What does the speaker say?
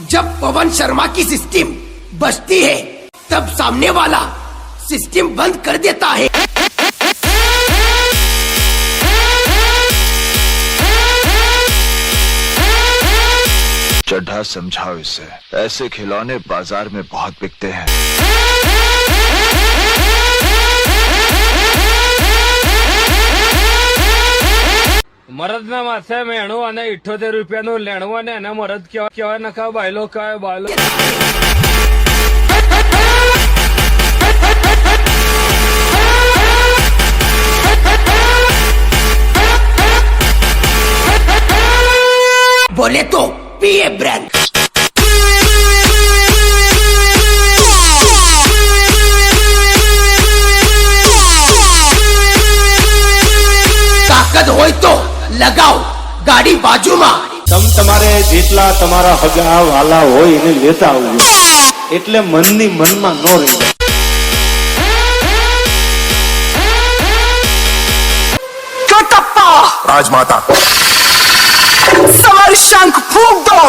जब पवन शर्मा की सिस्टम बजती है तब सामने वाला सिस्टम बंद कर देता है। चड्ढा समझाओ इसे, ऐसे खिलौने बाजार में बहुत बिकते हैं। मरद ना माथे मेणु અને 78 રૂપિયાનું લેણું અને એના મરદ કેવા નખા બાયલો કાય બાયલો। बोले तो पीए ब्रांड। ताकत होय तो लगाओ गाड़ी बाजू में। तम तमारे जेटला तमारा हगा वाला होय એને લેતા આવજો, એટલે મનની મનમાં ન રહી જાય। कटप्पा राजमाता समर शंख फूंक दो।